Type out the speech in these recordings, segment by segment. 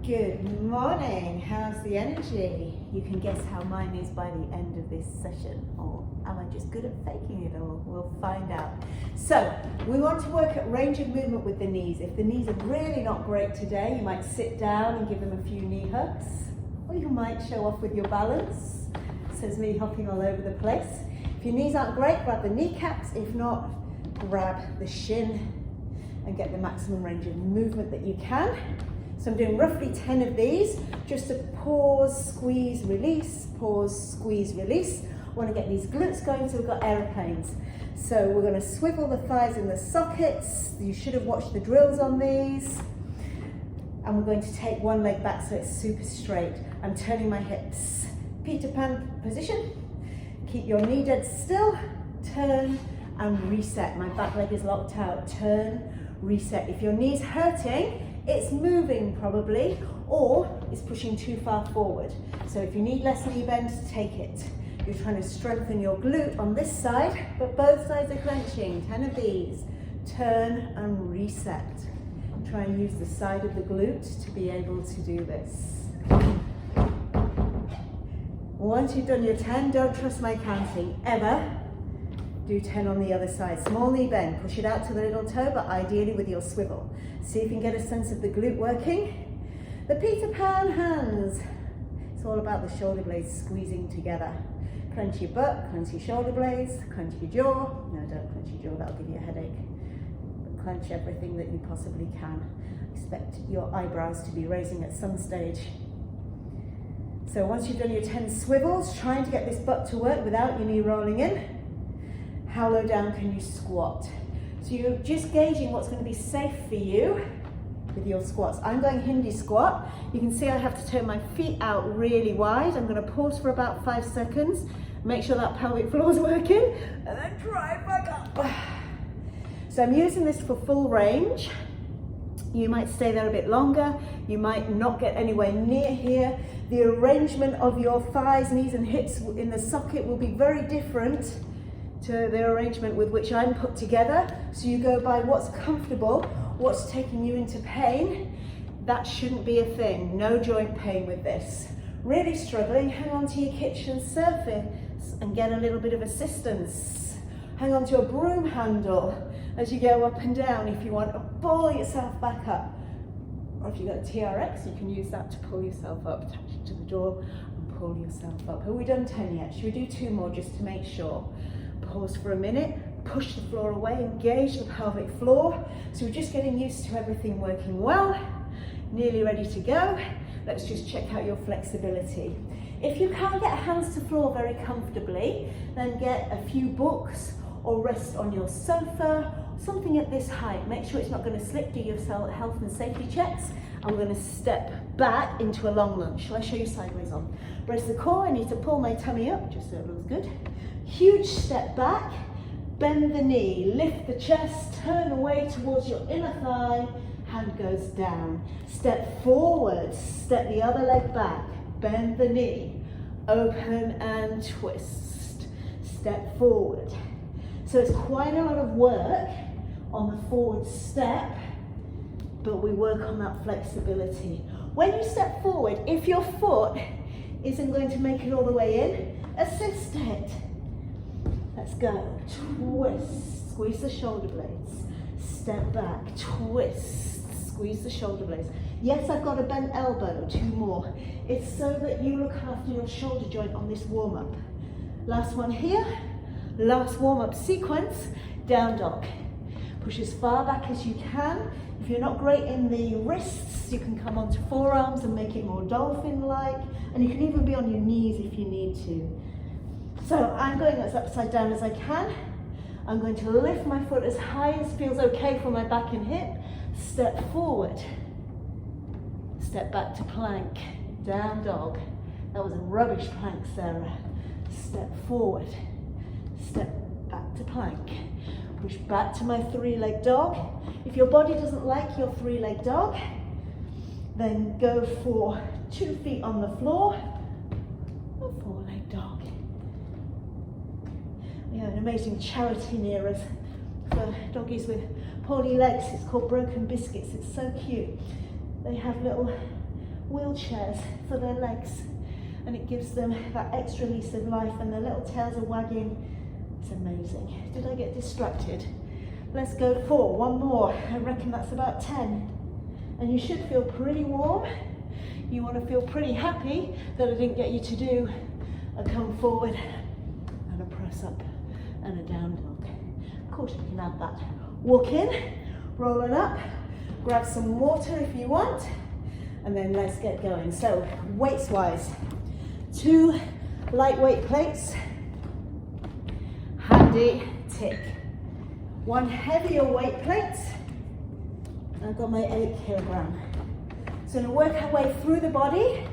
Good morning. How's the energy? You can guess how mine is by the end of this session, or am I just good at faking it all? We'll find out. So, we want to work at range of movement with the knees. If the knees are really not great today, you might sit down and give them a few knee hugs, or you might show off with your balance. Says me hopping all over the place. If your knees aren't great, grab the kneecaps. If not, grab the shin and get the maximum range of movement that you can. So I'm doing roughly 10 of these, just to pause, squeeze, release, pause, squeeze, release. I want to get these glutes going so we've got aeroplanes. So we're going to swivel the thighs in the sockets. You should have watched the drills on these. And we're going to take one leg back so it's super straight. I'm turning my hips. Peter Pan position. Keep your knee dead still. Turn and reset. My back leg is locked out. Turn, reset. If your knee's hurting, it's moving probably, or it's pushing too far forward. So if you need less knee bend, take it. You're trying to strengthen your glute on this side, but both sides are clenching. 10 of these. Turn and reset. Try and use the side of the glute to be able to do this. Once you've done your 10, don't trust my counting, ever. Do 10 on the other side. Small knee bend, push it out to the little toe, but ideally with your swivel. See if you can get a sense of the glute working. The Peter Pan hands. It's all about the shoulder blades squeezing together. Clench your butt, clench your shoulder blades, clench your jaw. No, don't clench your jaw, that'll give you a headache. But clench everything that you possibly can. Expect your eyebrows to be raising at some stage. So once you've done your 10 swivels, trying to get this butt to work without your knee rolling in. How low down can you squat? So you're just gauging what's going to be safe for you with your squats. I'm going Hindi squat. You can see I have to turn my feet out really wide. I'm going to pause for about 5 seconds, make sure that pelvic floor is working, and then drive back up. So I'm using this for full range. You might stay there a bit longer. You might not get anywhere near here. The arrangement of your thighs, knees, and hips in the socket will be very different to the arrangement with which I'm put together. So you go by what's comfortable, what's taking you into pain. That shouldn't be a thing. No joint pain with this. Really struggling, hang on to your kitchen surface and get a little bit of assistance. Hang on to a broom handle as you go up and down if you want to pull yourself back up. Or if you've got a TRX, you can use that to pull yourself up, attach it to the door and pull yourself up. Have we done 10 yet? Should we do 2 more just to make sure? Pause for a minute, push the floor away, engage the pelvic floor. So we're just getting used to everything working well. Nearly ready to go. Let's just check out your flexibility. If you can't get hands to floor very comfortably, then get a few books or rest on your sofa, something at this height. Make sure it's not going to slip. Do your health and safety checks. I'm going to step back into a long lunge. Shall I show you sideways on? Brace the core. I need to pull my tummy up just so it looks good. Huge step back, bend the knee, lift the chest, turn away towards your inner thigh, hand goes down. Step forward, step the other leg back, bend the knee, open and twist. Step forward. So it's quite a lot of work on the forward step, but we work on that flexibility. When you step forward, if your foot isn't going to make it all the way in, assist it. Let's go. Twist. Squeeze the shoulder blades. Step back. Twist. Squeeze the shoulder blades. Yes, I've got a bent elbow. 2 more. It's so that you look after your shoulder joint on this warm-up. Last one here. Last warm-up sequence. Down dog. Push as far back as you can. If you're not great in the wrists, you can come onto forearms and make it more dolphin-like. And you can even be on your knees if you need to. So I'm going as upside down as I can. I'm going to lift my foot as high as feels okay for my back and hip. Step forward. Step back to plank. Down dog. That was a rubbish plank, Sarah. Step forward. Step back to plank. Push back to my 3-leg dog. If your body doesn't like your 3-leg dog, then go for 2 feet on the floor. A 4-leg dog. We have an amazing charity near us for doggies with poorly legs. It's called Broken Biscuits. It's so cute. They have little wheelchairs for their legs, and it gives them that extra lease of life, and their little tails are wagging. It's amazing. Did I get distracted? Let's go 4, one more. I reckon that's about 10. And you should feel pretty warm. You want to feel pretty happy that I didn't get you to do a come forward and a press up and a down dog. Of course you can add that. Walk in, roll it up, grab some water if you want, and then let's get going. So weights wise, 2 lightweight plates, handy, tick. 1 heavier weight plate. I've got my 8 kilogram. So I'm going to work our way through the body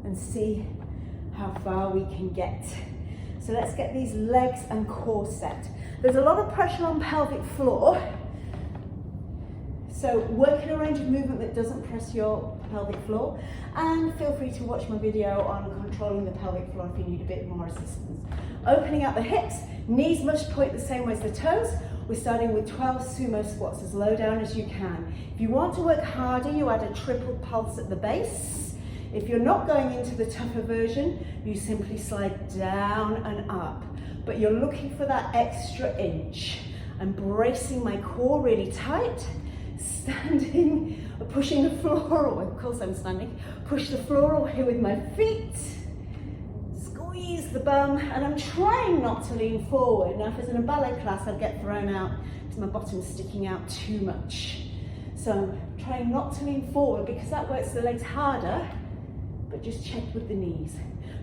and see how far we can get. So let's get these legs and core set. There's a lot of pressure on pelvic floor. So work in a range of movement that doesn't press your pelvic floor, and feel free to watch my video on controlling the pelvic floor if you need a bit more assistance. Opening up the hips, knees must point the same way as the toes. We're starting with 12 sumo squats, as low down as you can. If you want to work harder, you add a triple pulse at the base. If you're not going into the tougher version, you simply slide down and up. But you're looking for that extra inch. I'm bracing my core really tight, standing, pushing the floor away. Of course I'm standing. Push the floor away with my feet. Squeeze the bum, and I'm trying not to lean forward. Now if it's in a ballet class, I'd get thrown out because my bottom's sticking out too much. So I'm trying not to lean forward because that works the legs harder, but just check with the knees.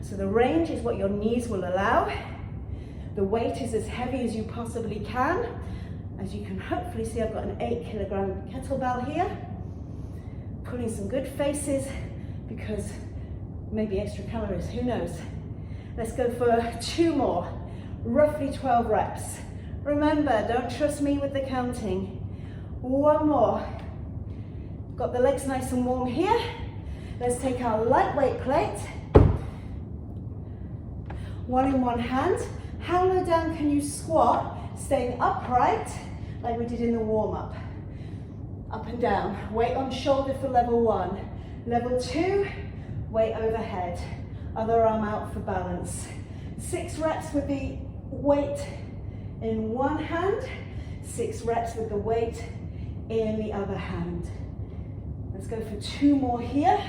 So the range is what your knees will allow. The weight is as heavy as you possibly can. As you can hopefully see, I've got an 8 kilogram kettlebell here. Pulling some good faces because maybe extra calories, who knows. Let's go for 2 more, roughly 12 reps. Remember, don't trust me with the counting. 1 more. Got the legs nice and warm here. Let's take our lightweight plate. 1 in 1 hand. How low down can you squat, staying upright like we did in the warm-up? Up and down. Weight on shoulder for level 1. Level 2, weight overhead. Other arm out for balance. 6 reps with the weight in one hand. 6 reps with the weight in the other hand. Let's go for 2 more here.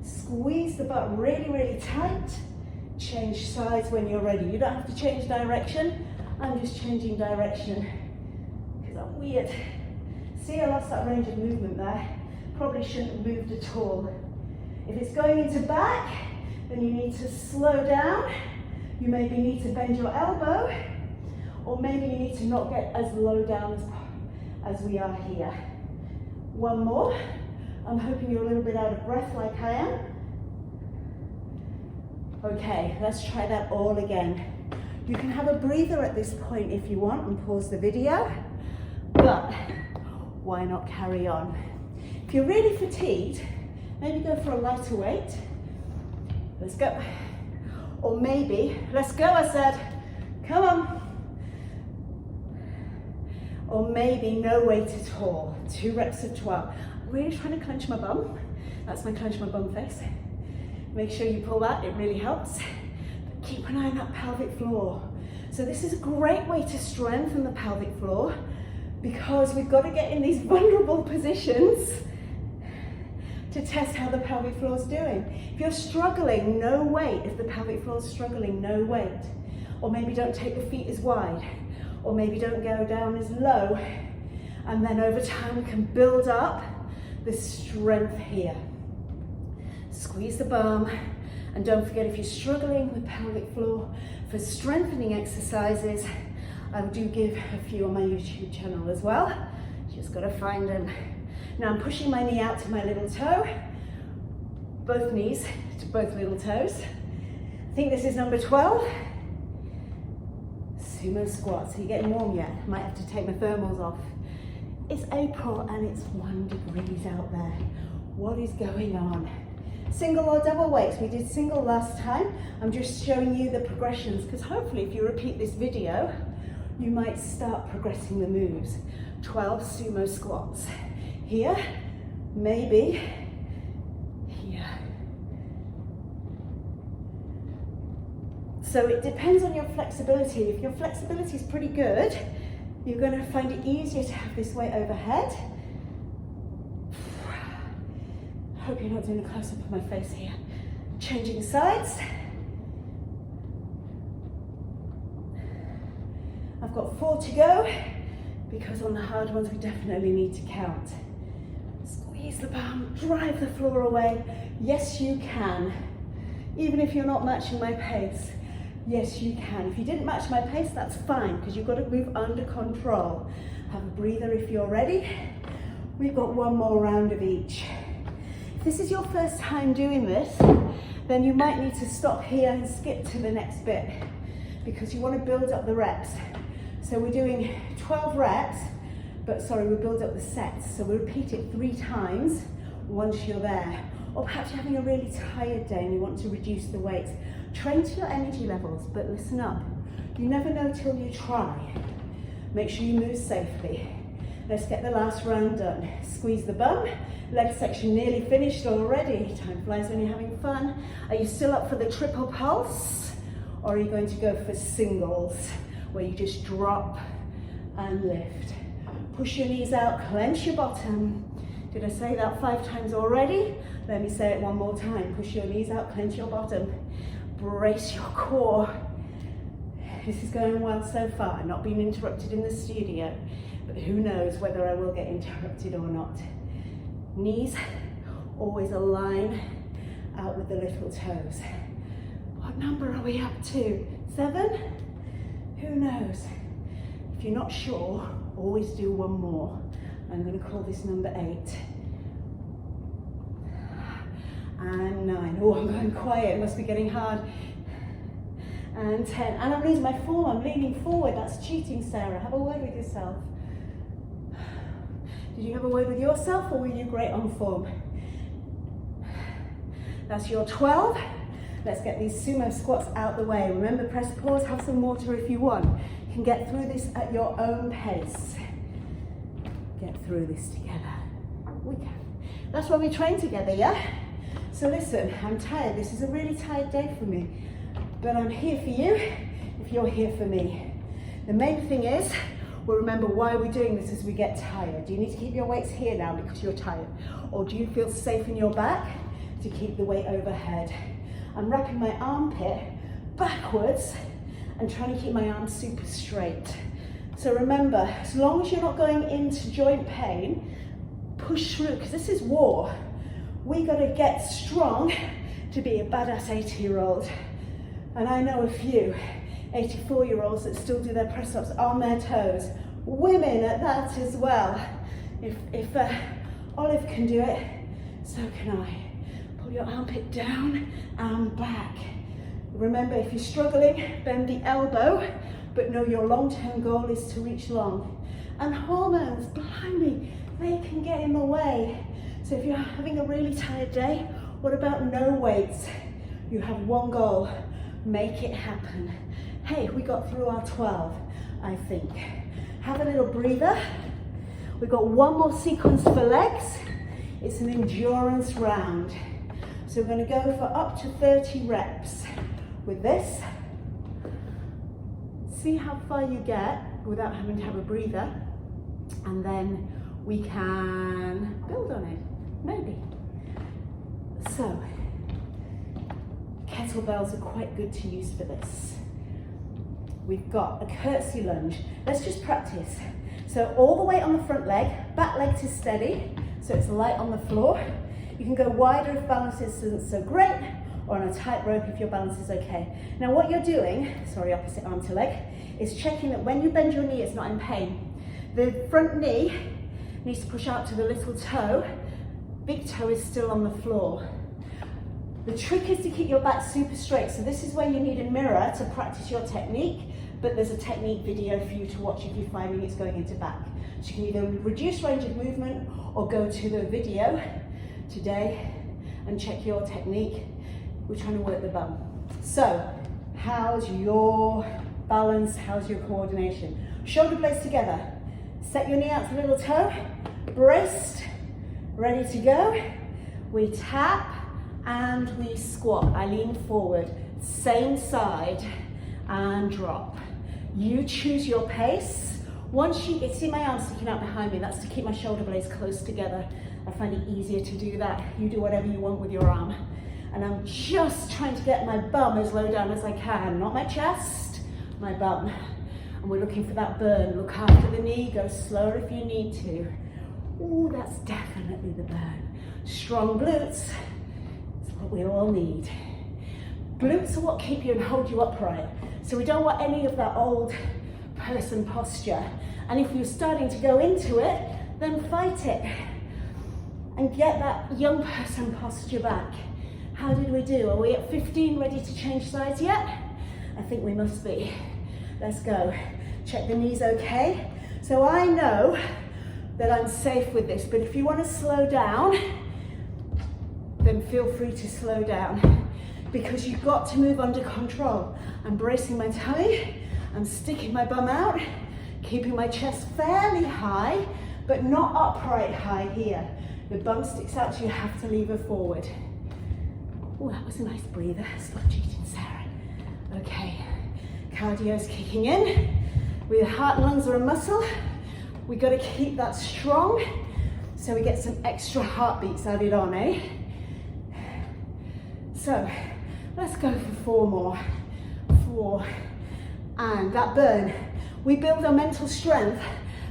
Squeeze the butt really, really tight. Change sides when you're ready. You don't have to change direction. I'm just changing direction because I'm weird. See, I lost that range of movement there. Probably shouldn't have moved at all. If it's going into back, then you need to slow down. You maybe need to bend your elbow, or maybe you need to not get as low down as we are here. 1 more. I'm hoping you're a little bit out of breath like I am. Okay, let's try that all again. You can have a breather at this point if you want and pause the video, but why not carry on? If you're really fatigued, maybe go for a lighter weight. Let's go. Or maybe, let's go, I said. Come on. Or maybe no weight at all. 2 reps of 12. I'm really trying to clench my bum. That's my clench my bum face. Make sure you pull that, it really helps. But keep an eye on that pelvic floor. So this is a great way to strengthen the pelvic floor because we've got to get in these vulnerable positions to test how the pelvic floor is doing. If you're struggling, no weight. If the pelvic floor is struggling, no weight. Or maybe don't take the feet as wide. Or maybe don't go down as low. And then over time we can build up the strength here. Squeeze the bum. And don't forget, if you're struggling with pelvic floor, for strengthening exercises, I do give a few on my YouTube channel as well. Just gotta find them. Now I'm pushing my knee out to my little toe, both knees to both little toes. I think this is number 12. Sumo squats. Are you getting warm yet? I might have to take my thermals off. It's April and it's 1 degree out there. What is going on? Single or double weights? We did single last time. I'm just showing you the progressions because hopefully if you repeat this video, you might start progressing the moves. 12 sumo squats. Here, maybe here. So it depends on your flexibility. If your flexibility is pretty good, you're going to find it easier to have this weight overhead. Hope you're not doing a close-up of my face here. Changing sides. I've got 4 to go, because on the hard ones we definitely need to count. Squeeze the bum, drive the floor away. Yes, you can. Even if you're not matching my pace, yes, you can. If you didn't match my pace, that's fine, because you've got to move under control. Have a breather if you're ready. We've got 1 more round of each. If this is your first time doing this, then you might need to stop here and skip to the next bit, because you want to build up the reps. So we're doing 12 reps, but sorry, we build up the sets. So we'll repeat it 3 times once you're there. Or perhaps you're having a really tired day and you want to reduce the weight. Train to your energy levels, but listen up. You never know till you try. Make sure you move safely. Let's get the last round done. Squeeze the bum. Leg section nearly finished already. Time flies when you're having fun. Are you still up for the triple pulse? Or are you going to go for singles, where you just drop and lift? Push your knees out, clench your bottom. Did I say that 5 times already? Let me say it 1 more time. Push your knees out, clench your bottom. Brace your core. This is going well so far. I'm not being interrupted in the studio, but who knows whether I will get interrupted or not. Knees always align out with the little toes. What number are we up to? 7? Who knows? If you're not sure, always do 1 more. I'm going to call this number 8. And 9. Oh, I'm going quiet. It must be getting hard. And 10. And I'm losing my form. I'm leaning forward. That's cheating, Sarah. Have a word with yourself. Did you have a word with yourself, or were you great on form? That's your 12. Let's get these sumo squats out the way. Remember, press pause, have some water if you want. You can get through this at your own pace. Get through this together. We can. That's why we train together, yeah? So listen, I'm tired. This is a really tired day for me. But I'm here for you if you're here for me. The main thing is, we'll remember why we're doing this as we get tired. Do you need to keep your weights here now because you're tired? Or do you feel safe in your back to keep the weight overhead? I'm wrapping my armpit backwards and trying to keep my arms super straight. So remember, as long as you're not going into joint pain, push through, because this is war. We gotta get strong to be a badass 80-year-old. And I know a few 84-year-olds that still do their press-ups on their toes. Women at that as well. If Olive can do it, so can I. Pull your armpit down and back. Remember, if you're struggling, bend the elbow, but know your long-term goal is to reach long. And hormones, blimey, they can get in the way. So if you're having a really tired day, what about no weights? You have 1 goal, make it happen. Hey, we got through our 12, I think. Have a little breather. We've got 1 more sequence for legs. It's an endurance round. So we're going to go for up to 30 reps with this. See how far you get without having to have a breather. And then we can build on it, maybe. So, kettlebells are quite good to use for this. We've got a curtsy lunge. Let's just practice. So all the weight on the front leg, back leg is steady, so it's light on the floor. You can go wider if balance isn't so great, or on a tight rope if your balance is okay. Now what you're doing, sorry, opposite arm to leg, is checking that when you bend your knee, it's not in pain. The front knee needs to push out to the little toe. Big toe is still on the floor. The trick is to keep your back super straight. So this is where you need a mirror to practice your technique, but there's a technique video for you to watch if you're finding it's going into back. So you can either reduce range of movement or go to the video today and check your technique. We're trying to work the bum. So how's your balance? How's your coordination? Shoulder blades together. Set your knee out to the little toe, braced, Ready to go? We tap and we squat. I lean forward, same side, and drop. You choose your pace. Once you see my arms sticking out behind me, that's to keep my shoulder blades close together. I find it easier to do that. You do whatever you want with your arm. And I'm just trying to get my bum as low down as I can, not my chest, my bum. And we're looking for that burn. Look after the knee, go slower if you need to. Ooh, that's definitely the burn. Strong glutes is what we all need. Glutes are what keep you and hold you upright. So we don't want any of that old person posture. And if you're starting to go into it, then fight it. And get that young person posture back. How did we do? Are we at 15 ready to change sides yet? I think we must be. Let's go. Check the knees okay. So I know that I'm safe with this, but if you want to slow down, then feel free to slow down because you've got to move under control. I'm bracing my tummy, I'm sticking my bum out, keeping my chest fairly high, but not upright high here. The bum sticks out, so you have to lever forward. Oh, that was a nice breather. Stop cheating, Sarah. Okay, cardio's kicking in. The heart and lungs are a muscle. We got to keep that strong so we get some extra heartbeats added on, eh? So let's go for 4 more. 4. And that burn. We build our mental strength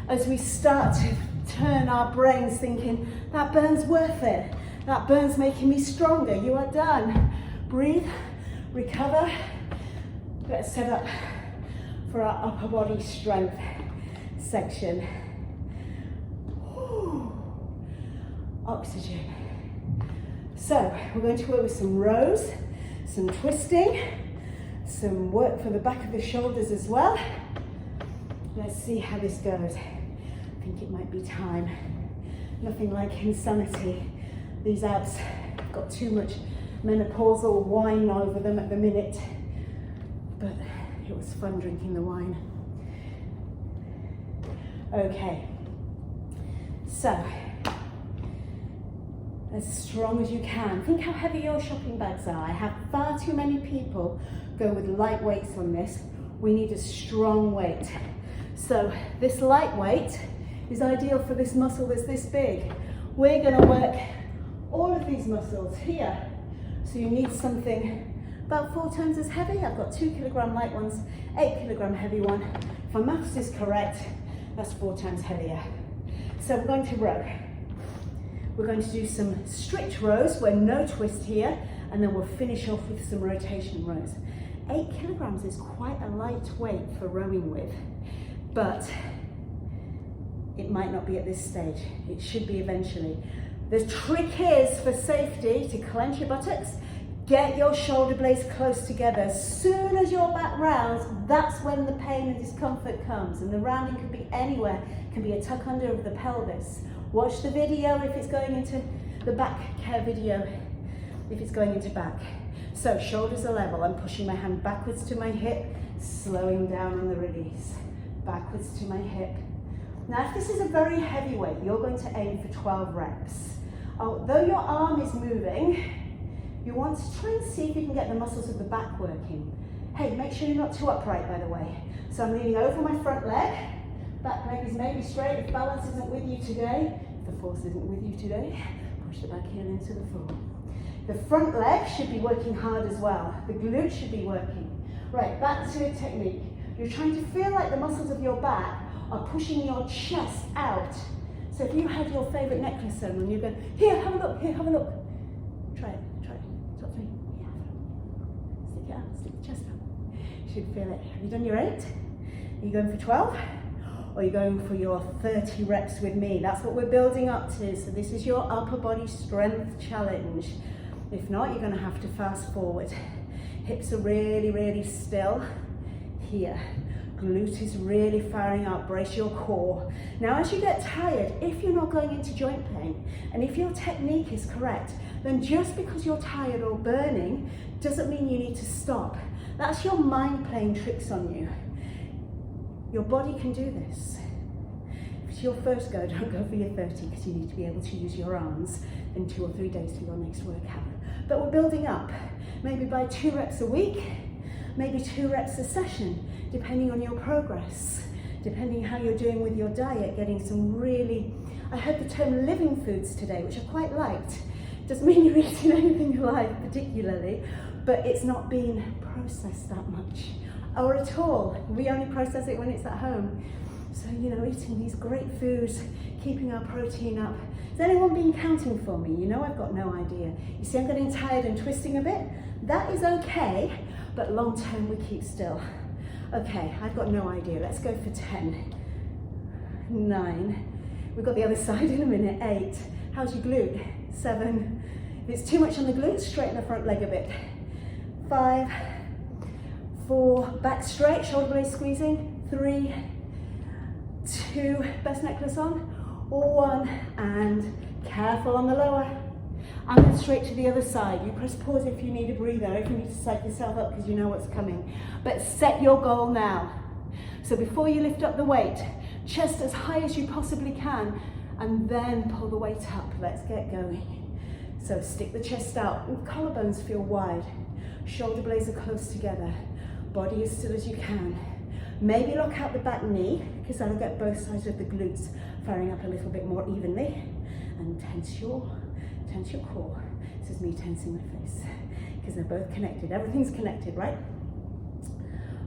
as we start to turn our brains thinking, that burn's worth it. That burn's making me stronger. You are done. Breathe, recover. Let's set up for our upper body strength section. Oxygen. So we're going to work with some rows, some twisting, some work for the back of the shoulders as well. Let's see how this goes. I think it might be time. Nothing like insanity. These abs have got too much menopausal wine over them at the minute, but it was fun drinking the wine. Okay, so as strong as you can. Think how heavy your shopping bags are. I have far too many people go with light weights on this. We need a strong weight. So this light weight is ideal for this muscle that's this big. We're going to work all of these muscles here. So you need something about 4 times as heavy. I've got 2 kilogram light ones, 8 kilogram heavy one. If my maths is correct, that's 4 times heavier. So we're going to row. We're going to do some strict rows where no twist here, and then we'll finish off with some rotation rows. 8 kilograms is quite a light weight for rowing with, but it might not be at this stage. It should be eventually. The trick is, for safety, to clench your buttocks, get your shoulder blades close together. As soon as your back rounds, that's when the pain and discomfort comes. And the rounding can be anywhere. It can be a tuck under of the pelvis. Watch the video if it's going into the back care video, if it's going into back. So shoulders are level. I'm pushing my hand backwards to my hip, slowing down on the release. Backwards to my hip. Now, if this is a very heavy weight, you're going to aim for 12 reps. Although your arm is moving, you want to try and see if you can get the muscles of the back working. Hey, make sure you're not too upright, by the way. So I'm leaning over my front leg. Back leg is maybe straight. If balance isn't with you today, if the force isn't with you today, push the back heel into the floor. The front leg should be working hard as well. The glutes should be working. Right, back to a technique. You're trying to feel like the muscles of your back are pushing your chest out. So if you had your favorite necklace on and you're going, here, have a look, here, have a look. Try it. Top 3. Yeah, have a look. Stick it out, stick the chest out. You should feel it. Have you done your 8? Are you going for 12? Or you're going for your 30 reps with me. That's what we're building up to. So this is your upper body strength challenge. If not, you're going to have to fast forward. Hips are really, really still here. Glute is really firing up. Brace your core. Now, as you get tired, if you're not going into joint pain, and if your technique is correct, then just because you're tired or burning doesn't mean you need to stop. That's your mind playing tricks on you. Your body can do this. it's your first go, don't go for your 30 because you need to be able to use your arms in 2 or 3 days for your next workout. But we're building up, maybe by 2 reps a week, maybe 2 reps a session, depending on your progress, depending how you're doing with your diet, getting some really, I heard the term living foods today, which I quite liked. Doesn't mean you're eating anything alive particularly, but it's not being processed that much, or at all. We only process it when it's at home. So, you know, eating these great foods, keeping our protein up. Has anyone been counting for me? You know, I've got no idea. You see, I'm getting tired and twisting a bit. That is okay, but long term we keep still. Okay, I've got no idea. Let's go for 10, 9. We've got the other side in a minute. 8. How's your glute? 7. If it's too much on the glutes, straighten the front leg a bit. 5, 4, back straight, shoulder blades squeezing. 3, 2, best necklace on. 1, and careful on the lower. And then straight to the other side. You press pause if you need a breather, if you need to psych yourself up because you know what's coming. But set your goal now. So before you lift up the weight, chest as high as you possibly can, and then pull the weight up. Let's get going. So stick the chest out. Collarbones feel wide. Shoulder blades are close together. Body as still as you can. Maybe lock out the back knee, because that'll get both sides of the glutes firing up a little bit more evenly. And tense your core. This is me tensing my face, because they're both connected. Everything's connected, right?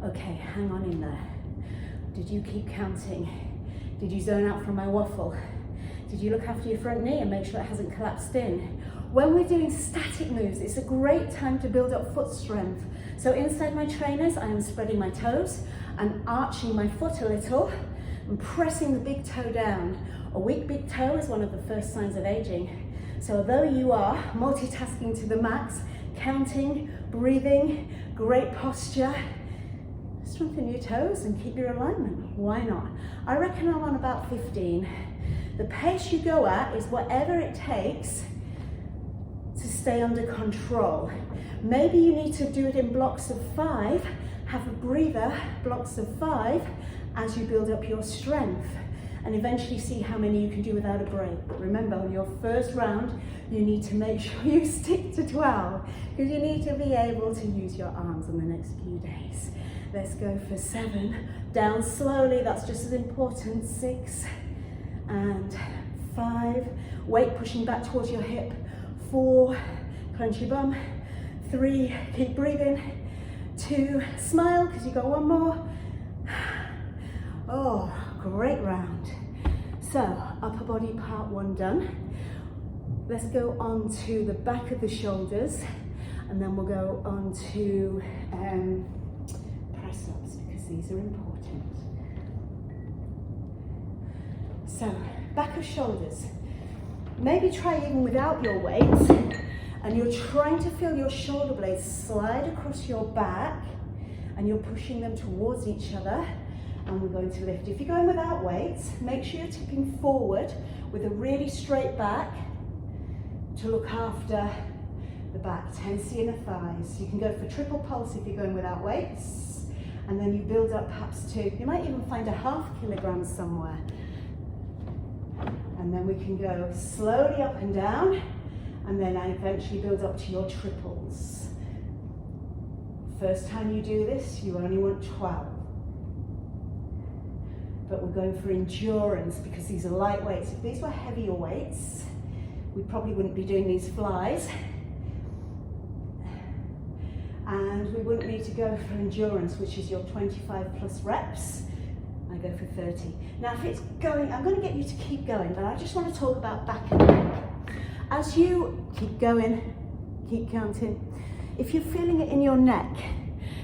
Okay, hang on in there. Did you keep counting? Did you zone out from my waffle? Did you look after your front knee and make sure it hasn't collapsed in? When we're doing static moves, it's a great time to build up foot strength. So inside my trainers, I am spreading my toes and arching my foot a little and pressing the big toe down. A weak big toe is one of the first signs of aging. So although you are multitasking to the max, counting, breathing, great posture, strengthen your toes and keep your alignment. Why not? I reckon I'm on about 15. The pace you go at is whatever it takes to stay under control. Maybe you need to do it in blocks of 5, have a breather, blocks of 5, as you build up your strength, and eventually see how many you can do without a break. But remember, on your first round, you need to make sure you stick to 12, because you need to be able to use your arms in the next few days. Let's go for 7, down slowly, that's just as important. 6 and 5, weight pushing back towards your hip. 4, clench your bum. 3, keep breathing. 2, smile, because you got one more. Oh, great round. So, upper body part 1 done. Let's go on to the back of the shoulders, and then we'll go on to press-ups, because these are important. So, back of shoulders. Maybe try even without your weights, and you're trying to feel your shoulder blades slide across your back, and you're pushing them towards each other, and we're going to lift. If you're going without weights, make sure you're tipping forward with a really straight back to look after the back, tense the inner thighs. You can go for triple pulse if you're going without weights, and then you build up perhaps to, you might even find a ½ kilogram somewhere. And then we can go slowly up and down, and then eventually build up to your triples. First time you do this, you only want 12. But we're going for endurance, because these are light weights. If these were heavier weights, we probably wouldn't be doing these flies. And we wouldn't need to go for endurance, which is your 25 plus reps. I go for 30. Now if it's going, I'm going to get you to keep going, but I just want to talk about back and neck. As you keep going, keep counting, if you're feeling it in your neck,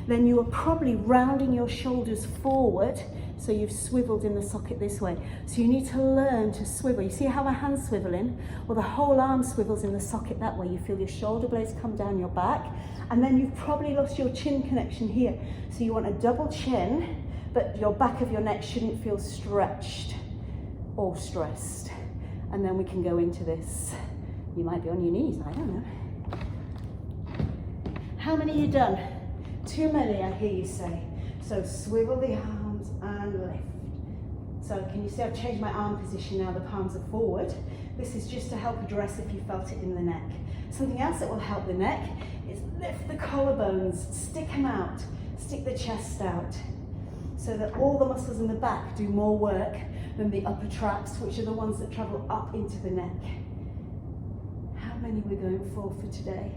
then you are probably rounding your shoulders forward, so you've swiveled in the socket this way. So you need to learn to swivel. You see how my hand's swiveling? Well, the whole arm swivels in the socket that way. You feel your shoulder blades come down your back, and then you've probably lost your chin connection here. So you want a double chin, but your back of your neck shouldn't feel stretched or stressed. And then we can go into this. You might be on your knees, I don't know. How many are you done? Too many, I hear you say. So swivel the arms and lift. So can you see I've changed my arm position now, the palms are forward. This is just to help address if you felt it in the neck. Something else that will help the neck is lift the collarbones, stick them out, stick the chest out, so that all the muscles in the back do more work than the upper traps, which are the ones that travel up into the neck. How many we're going for today?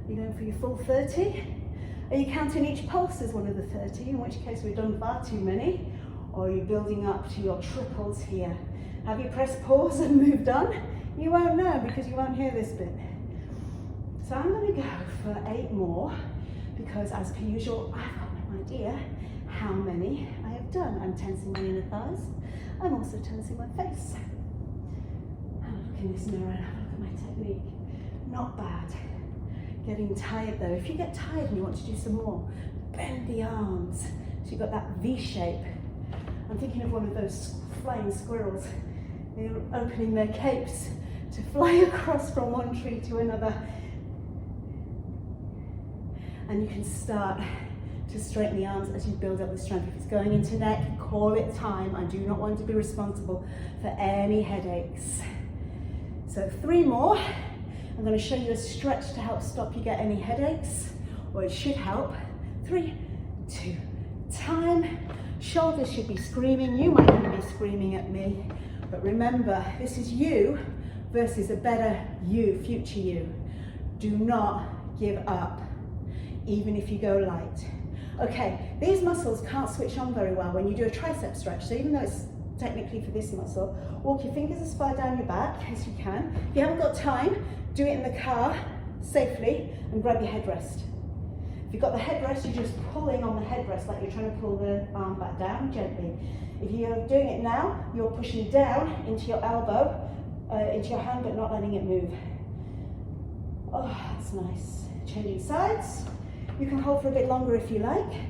Are you going for your full 30? Are you counting each pulse as one of the 30, in which case we've done far too many? Or are you building up to your triples here? Have you pressed pause and moved on? You won't know because you won't hear this bit. So I'm going to go for 8 more because as per usual, I've got no idea how many I have done. I'm tensing my inner thighs. I'm also tensing my face. Have a look in this mirror and have a look at my technique. Not bad. Getting tired though. If you get tired and you want to do some more, bend the arms. So you've got that V shape. I'm thinking of one of those flying squirrels. They're opening their capes to fly across from one tree to another. And you can start to straighten the arms as you build up the strength. If it's going into neck, call it time. I do not want to be responsible for any headaches. So 3 more. I'm going to show you a stretch to help stop you get any headaches, or it should help. 3, 2, time. Shoulders should be screaming. You might even be screaming at me. But remember, this is you versus a better you, future you. Do not give up, even if you go light. Okay, these muscles can't switch on very well when you do a tricep stretch. So even though it's technically for this muscle, walk your fingers as far down your back as you can. If you haven't got time, do it in the car safely and grab your headrest. If you've got the headrest, you're just pulling on the headrest like you're trying to pull the arm back down gently. If you're doing it now, you're pushing down into your elbow, into your hand, but not letting it move. Oh, that's nice. Changing sides. You can hold for a bit longer if you like.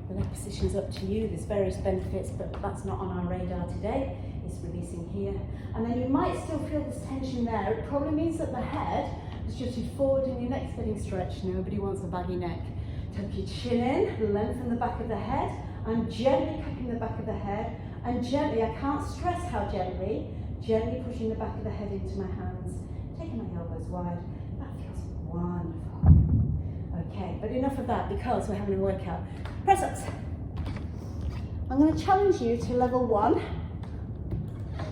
The leg position's up to you. There's various benefits, but that's not on our radar today. It's releasing here. And then you might still feel this tension there. It probably means that the head is drifted forward and your neck's getting stretched. Nobody wants a baggy neck. Tuck your chin in, lengthen the back of the head, and gently cupping the back of the head. And gently, I can't stress how gently pushing the back of the head into my hands. Taking my elbows wide. That feels wonderful. Okay, but enough of that because we're having a workout. Press ups. I'm going to challenge you to level 1,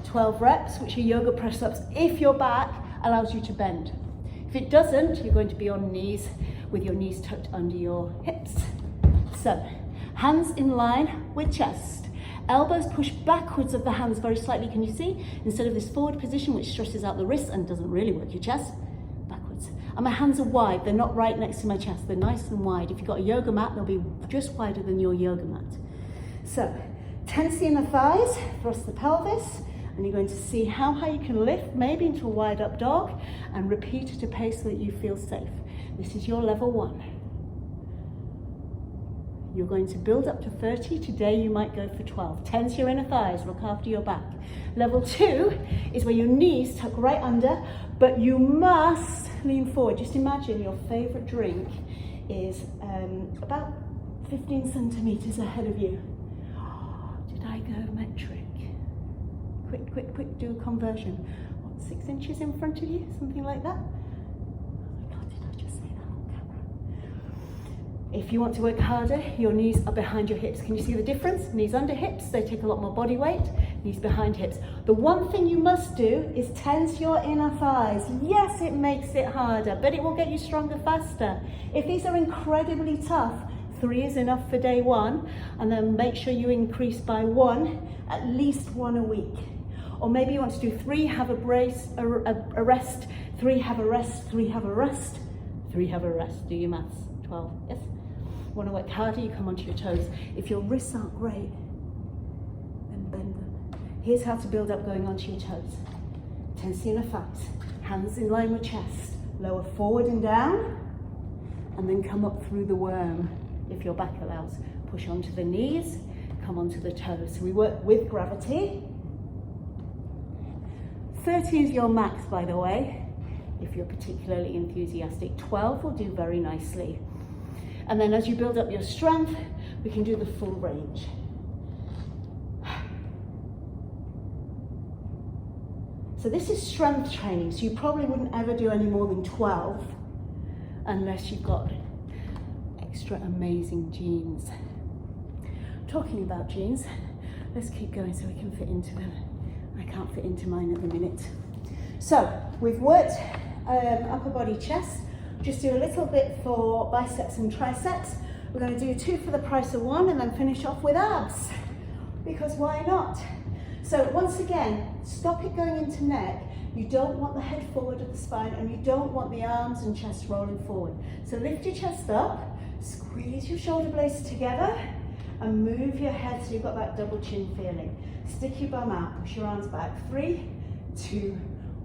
12 reps, which are yoga press ups, if your back allows you to bend. If it doesn't, you're going to be on knees with your knees tucked under your hips. So, hands in line with chest. Elbows push backwards of the hands very slightly, can you see? Instead of this forward position, which stresses out the wrists and doesn't really work your chest, backwards. And my hands are wide, they're not right next to my chest, they're nice and wide. If you've got a yoga mat, they'll be just wider than your yoga mat. So, tense the inner thighs, thrust the pelvis, and you're going to see how high you can lift, maybe into a wide up dog, and repeat at a pace so that you feel safe. This is your level 1. You're going to build up to 30. Today you might go for 12. Tense your inner thighs, look after your back. Level 2 is where your knees tuck right under, but you must lean forward. Just imagine your favorite drink is about 15 centimeters ahead of you. Did I go metric? Quick, do a conversion. What, 6 inches in front of you? Something like that? Oh my God, did I just say that on camera? If you want to work harder, your knees are behind your hips. Can you see the difference? Knees under hips, they take a lot more body weight. Knees behind hips. The one thing you must do is tense your inner thighs. Yes, it makes it harder, but it will get you stronger faster. If these are incredibly tough, 3 is enough for day 1, and then make sure you increase by 1, at least 1 a week. Or maybe you want to do 3, have a rest, 3, have a rest, 3, have a rest, 3, have a rest. Do your maths. 12, yes? Want to work harder, you come onto your toes. If your wrists aren't great, then bend them. Here's how to build up going onto your toes. Tense the inner thighs, hands in line with chest. Lower forward and down, and then come up through the worm, if your back allows. Push onto the knees, come onto the toes. So we work with gravity. 30 is your max, by the way, if you're particularly enthusiastic. 12 will do very nicely. And then as you build up your strength, we can do the full range. So this is strength training, so you probably wouldn't ever do any more than 12 unless you've got extra amazing genes. Talking about genes, let's keep going so we can fit into them. I can't fit into mine at the minute. So we've worked upper body, chest. Just do a little bit for biceps and triceps. We're going to do 2 for the price of 1 and then finish off with abs, because why not? So once again, stop it going into neck. You don't want the head forward of the spine, and you don't want the arms and chest rolling forward. So lift your chest up, squeeze your shoulder blades together, and move your head so you've got that double chin feeling. Stick your bum out, push your arms back. 3, 2,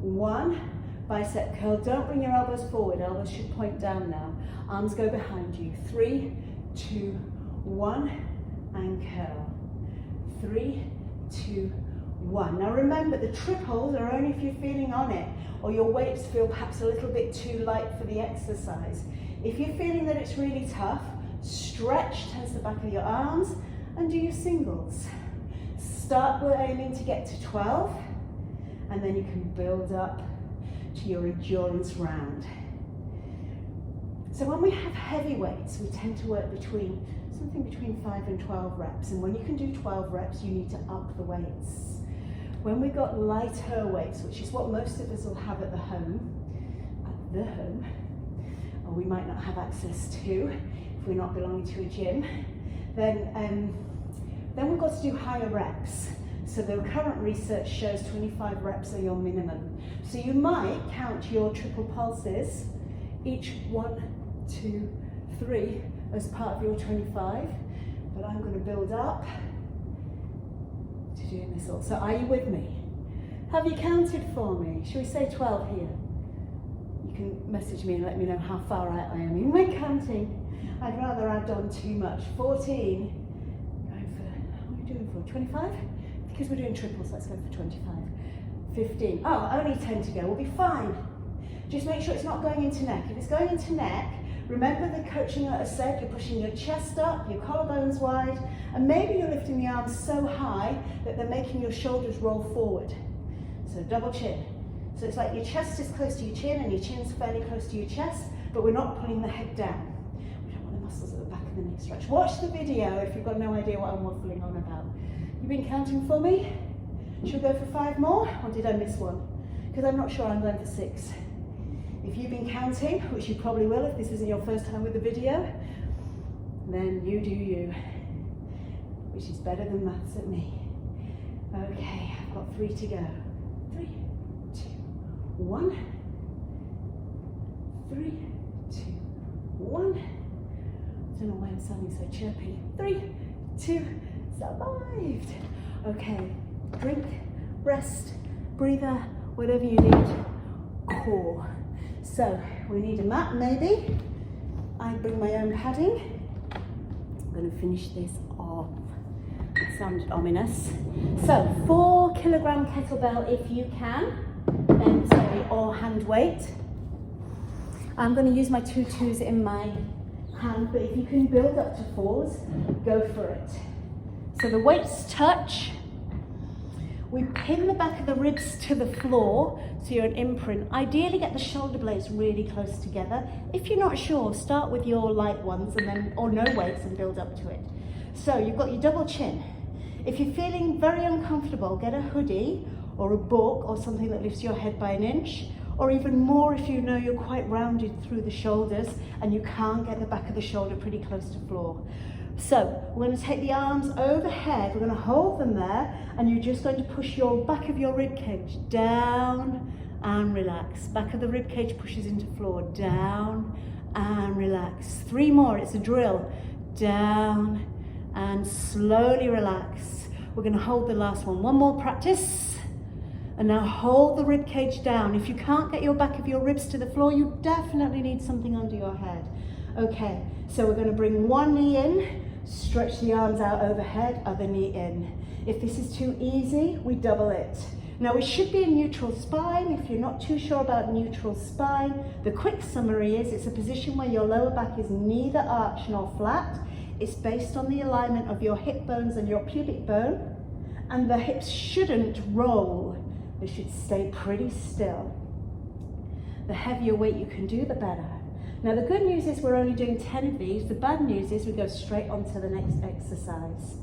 1. Bicep curl. Don't bring your elbows forward. Elbows should point down now. Arms go behind you. 3, 2, 1, and curl. 3, 2, 1. Now remember, the triples are only if you're feeling on it, or your weights feel perhaps a little bit too light for the exercise. If you're feeling that it's really tough, stretch, tense the back of your arms, and do your singles. Start with aiming to get to 12, and then you can build up to your endurance round. So when we have heavy weights, we tend to work something between 5 and 12 reps. And when you can do 12 reps, you need to up the weights. When we've got lighter weights, which is what most of us will have at the home, or we might not have access to if we're not belonging to a gym, then we've got to do higher reps. So the current research shows 25 reps are your minimum. So you might count your triple pulses, each 1, 2, 3 as part of your 25, but I'm going to build up to doing this all. So are you with me? Have you counted for me? Shall we say 12 here? You can message me and let me know how far out I am in my counting. I'd rather add on too much. 14, going for, what are we doing for, 25? Because we're doing triples, let's go for 25. 15, oh, only 10 to go, we'll be fine. Just make sure it's not going into neck. If it's going into neck, remember the coaching that I said, you're pushing your chest up, your collarbones wide, and maybe you're lifting the arms so high that they're making your shoulders roll forward. So double chin. So it's like your chest is close to your chin and your chin's fairly close to your chest, but we're not pulling the head down. We don't want the muscles at the back of the neck stretch. Watch the video if you've got no idea what I'm waffling on about. You've been counting for me? Should we go for 5 more, or did I miss one? Because I'm not sure, I'm going for 6. If you've been counting, which you probably will if this isn't your first time with the video, then you do you, which is better than maths at me. Okay, I've got 3 to go. 3, 2, 1. 3, 2, 1. I don't know why I'm sounding so chirpy. 3, 2, survived. Okay, drink, rest, breather, whatever you need. Core. So we need a mat maybe. I bring my own padding. I'm going to finish this off. It sounded ominous. So 4 kilogram kettlebell if you can, or hand weight. I'm going to use my 2 2s in my hand, but if you can build up to 4s, go for it. So the weights touch. We pin the back of the ribs to the floor so you're an imprint. Ideally get the shoulder blades really close together. If you're not sure, start with your light ones and then, or no weights, and build up to it. So you've got your double chin. If you're feeling very uncomfortable, get a hoodie or a book or something that lifts your head by 1 inch, or even more if you know you're quite rounded through the shoulders and you can't get the back of the shoulder pretty close to floor. So we're going to take the arms overhead, we're going to hold them there, and you're just going to push your back of your rib cage down and relax. Back of the rib cage pushes into floor, down and relax. 3 more, it's a drill. Down and slowly relax. We're going to hold the last one. 1 more practice. And now hold the rib cage down. If you can't get your back of your ribs to the floor, you definitely need something under your head. Okay, so we're going to bring 1 knee in, stretch the arms out overhead, other knee in. If this is too easy, we double it. Now we should be in neutral spine. If you're not too sure about neutral spine, the quick summary is it's a position where your lower back is neither arched nor flat. It's based on the alignment of your hip bones and your pubic bone, and the hips shouldn't roll. It should stay pretty still. The heavier weight you can do, the better. Now the good news is we're only doing 10 of these. The bad news is we go straight on to the next exercise.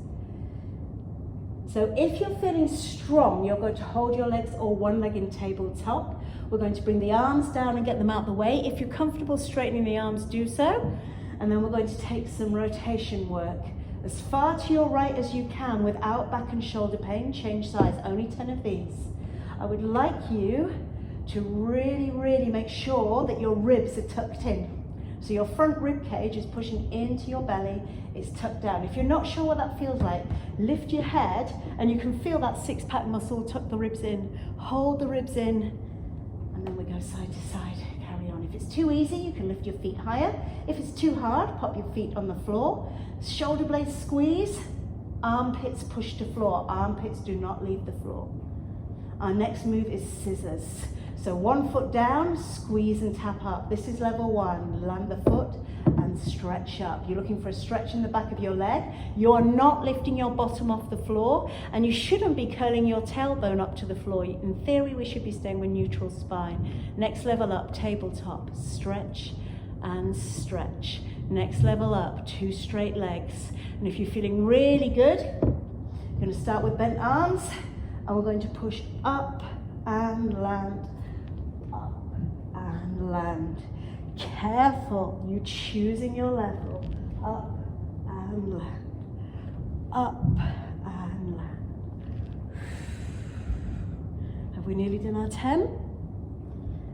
So if you're feeling strong, you're going to hold your legs or one leg in tabletop. We're going to bring the arms down and get them out the way. If you're comfortable straightening the arms, do so. And then we're going to take some rotation work. As far to your right as you can without back and shoulder pain. Change sides, only 10 of these. I would like you to really make sure that your ribs are tucked in. So your front rib cage is pushing into your belly, it's tucked down. If you're not sure what that feels like, lift your head and you can feel that six-pack muscle, tuck the ribs in, hold the ribs in, and then we go side to side, carry on. If it's too easy, you can lift your feet higher. If it's too hard, pop your feet on the floor. Shoulder blades squeeze, armpits push to floor. Armpits do not leave the floor. Our next move is scissors. So 1 foot down, squeeze and tap up. This is level 1. Land the foot and stretch up. You're looking for a stretch in the back of your leg. You're not lifting your bottom off the floor, and you shouldn't be curling your tailbone up to the floor. In theory, we should be staying with neutral spine. Next level up, tabletop. Stretch and stretch. Next level up, 2 straight legs. And if you're feeling really good, you're going to start with bent arms, and we're going to push up and land. Land. Careful, you choosing your level. Up and land. Up and land. Have we nearly done our 10?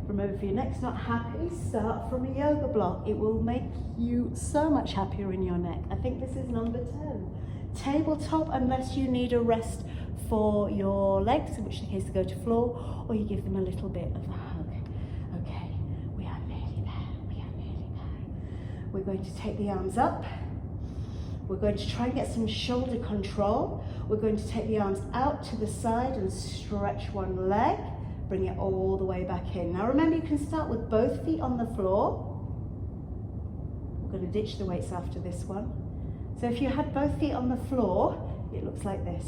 Remember, if your neck's not happy, start from a yoga block. It will make you so much happier in your neck. I think this is number 10. Tabletop, unless you need a rest for your legs, in which case they go to floor, or you give them a little bit of a hug. We're going to take the arms up. We're going to try and get some shoulder control. We're going to take the arms out to the side and stretch one leg. Bring it all the way back in. Now remember, you can start with both feet on the floor. We're going to ditch the weights after this one. So if you had both feet on the floor, it looks like this.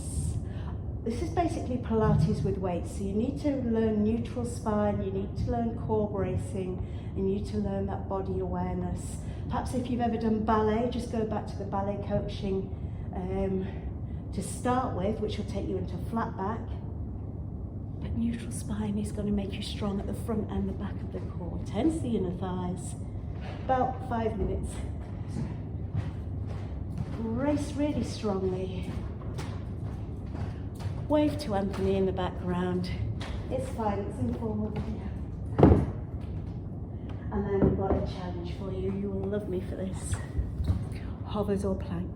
This is basically Pilates with weights. So you need to learn neutral spine, you need to learn core bracing, and you need to learn that body awareness. Perhaps if you've ever done ballet, just go back to the ballet coaching to start with, which will take you into flat back. But neutral spine is going to make you strong at the front and the back of the core. Tense the inner thighs. About 5 minutes. Brace really strongly. Wave to Anthony in the background. It's fine, it's informal. And then we've got a challenge for you. You will love me for this. Hovers or plank.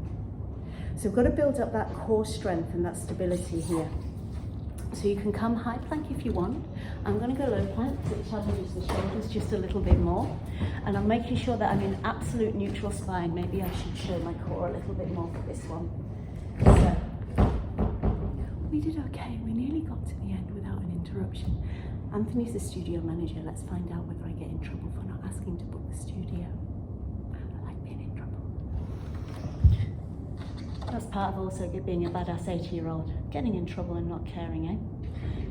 So we've got to build up that core strength and that stability here. So you can come high plank if you want. I'm going to go low plank because it challenges the shoulders just a little bit more. And I'm making sure that I'm in absolute neutral spine. Maybe I should show my core a little bit more for this one. So we did okay. We nearly got to the end without an interruption. Anthony's the studio manager. Let's find out whether I get in trouble for not asking to book the studio. I like being in trouble. That's part of also being a badass 80-year-old. Getting in trouble and not caring, eh?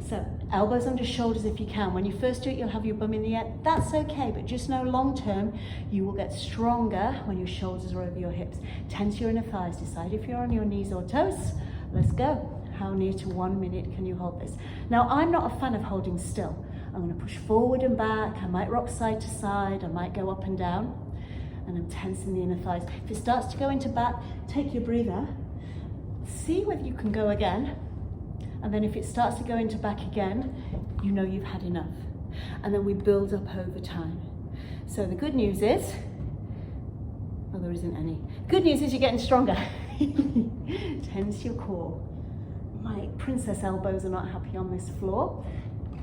So, elbows under shoulders if you can. When you first do it, you'll have your bum in the air. That's okay, but just know long term, you will get stronger when your shoulders are over your hips. Tense your inner thighs. Decide if you're on your knees or toes. Let's go. How near to 1 minute can you hold this? Now, I'm not a fan of holding still. I'm going to push forward and back. I might rock side to side. I might go up and down. And I'm tensing the inner thighs. If it starts to go into back, take your breather. See whether you can go again. And then if it starts to go into back again, you know you've had enough. And then we build up over time. So the good news is, well, there isn't any. Good news is you're getting stronger. Tense your core. My princess elbows are not happy on this floor.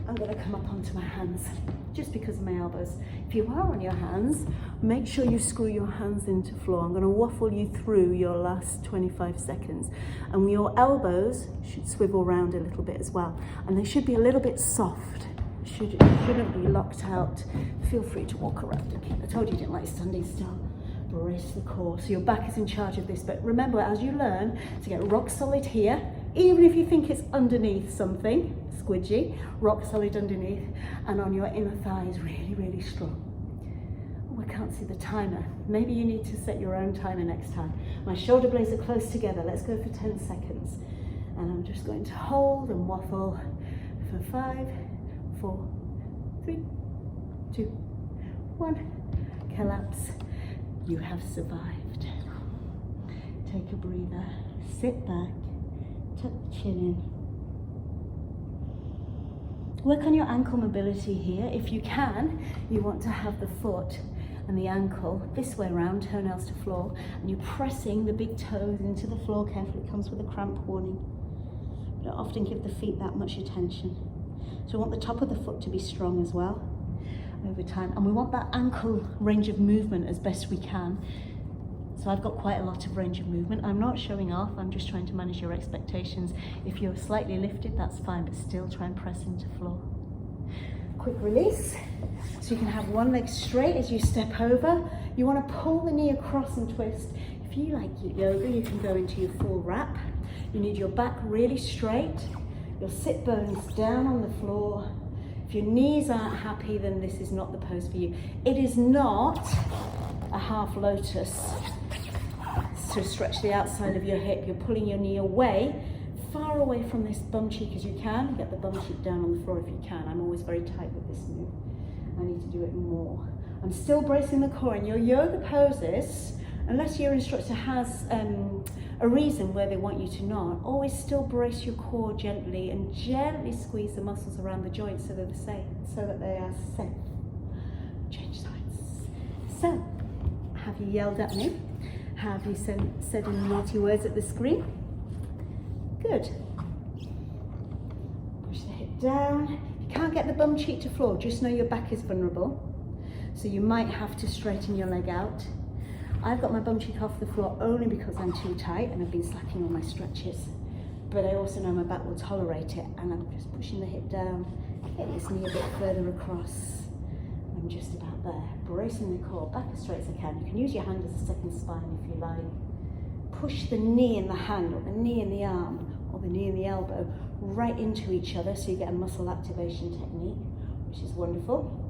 I'm going to come up onto my hands just because of my elbows. If you are on your hands, make sure you screw your hands into floor. I'm going to waffle you through your last 25 seconds. And your elbows should swivel round a little bit as well. And they should be a little bit soft. Shouldn't be locked out. Feel free to walk around again. I told you you didn't like standing still. Brace the core. So your back is in charge of this. But remember, as you learn to get rock solid here, Even if you think it's underneath something, squidgy, rock solid underneath, and on your inner thighs, really, really strong. Oh, I can't see the timer. Maybe you need to set your own timer next time. My shoulder blades are close together. Let's go for 10 seconds. And I'm just going to hold and waffle for 5, 4, 3, 2, 1. Collapse. You have survived. Take a breather. Sit back. Tuck the chin in. Work on your ankle mobility here. If you can, you want to have the foot and the ankle this way around, toenails to floor, and you're pressing the big toes into the floor carefully. It comes with a cramp warning. Don't often give the feet that much attention. So we want the top of the foot to be strong as well over time. And we want that ankle range of movement as best we can. So I've got quite a lot of range of movement. I'm not showing off, I'm just trying to manage your expectations. If you're slightly lifted, that's fine, but still try and press into floor. Quick release. So you can have one leg straight as you step over. You want to pull the knee across and twist. If you like yoga, you can go into your full wrap. You need your back really straight, your sit bones down on the floor. If your knees aren't happy, then this is not the pose for you. It is not a half lotus to stretch the outside of your hip. You're pulling your knee away, far away from this bum cheek as you can. Get the bum cheek down on the floor if you can. I'm always very tight with this move. I need to do it more. I'm still bracing the core. In your yoga poses, unless your instructor has a reason where they want you to not, always still brace your core gently and gently squeeze the muscles around the joints so they're safe, so that they are safe. Change sides. So, have you yelled at me? Have you said any naughty words at the screen? Good. Push the hip down. If you can't get the bum cheek to floor, just know your back is vulnerable. So you might have to straighten your leg out. I've got my bum cheek off the floor only because I'm too tight and I've been slacking on my stretches. But I also know my back will tolerate it, and I'm just pushing the hip down, getting this knee a bit further across. I'm just about there. Bracing the core, back as straight as I can. You can use your hand as a second spine if you like. Push the knee in the hand, or the knee in the arm, or the knee in the elbow right into each other so you get a muscle activation technique, which is wonderful.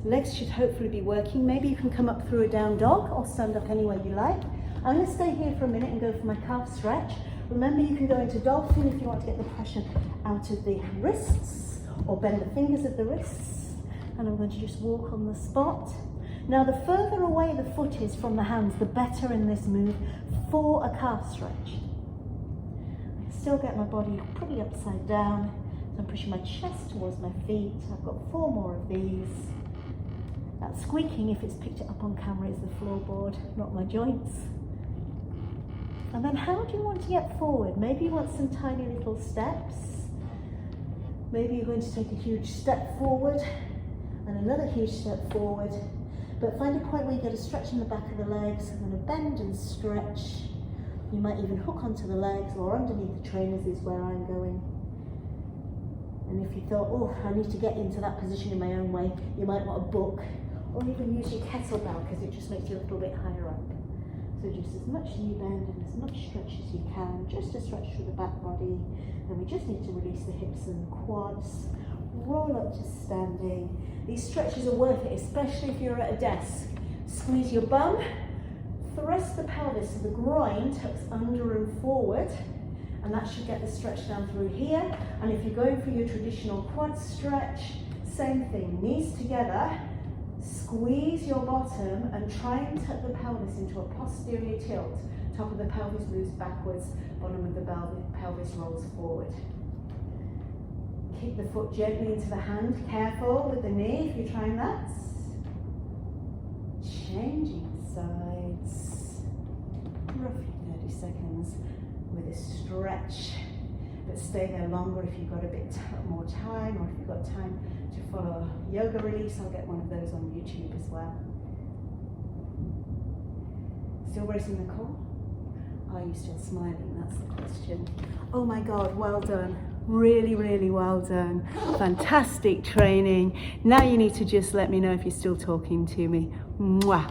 Legs should hopefully be working. Maybe you can come up through a down dog or stand up any way you like. I'm going to stay here for a minute and go for my calf stretch. Remember, you can go into dolphin if you want to get the pressure out of the wrists, or bend the fingers of the wrists. And I'm going to just walk on the spot. Now, the further away the foot is from the hands, the better in this move for a calf stretch. I can still get my body pretty upside down. So I'm pushing my chest towards my feet. I've got 4 more of these. That squeaking, if it's picked it up on camera, is the floorboard, not my joints. And then how do you want to get forward? Maybe you want some tiny little steps. Maybe you're going to take a huge step forward and another huge step forward. But find a point where you get a stretch in the back of the legs and then a bend and stretch. You might even hook onto the legs, or underneath the trainers is where I'm going. And if you thought, oh, I need to get into that position in my own way, you might want a book, or even use your kettlebell, because it just makes you a little bit higher up. So just as much knee bend and as much stretch as you can, just to stretch through the back body. And we just need to release the hips and quads, roll up to standing. These stretches are worth it, especially if you're at a desk. Squeeze your bum, thrust the pelvis so the groin tucks under and forward, and that should get the stretch down through here. And if you're going for your traditional quad stretch, same thing, knees together, squeeze your bottom and try and tuck the pelvis into a posterior tilt. Top of the pelvis moves backwards, bottom of the pelvis rolls forward. Kick the foot gently into the hand, careful with the knee if you're trying that. Changing sides, roughly 30 seconds with a stretch, but stay there longer if you've got a bit more time, or if you've got time to follow a yoga release. I'll get one of those on YouTube as well. Still bracing the core? Are you still smiling? That's the question. Oh my God, well done. Really, really well done. Fantastic training. Now you need to just let me know if you're still talking to me. Mwah.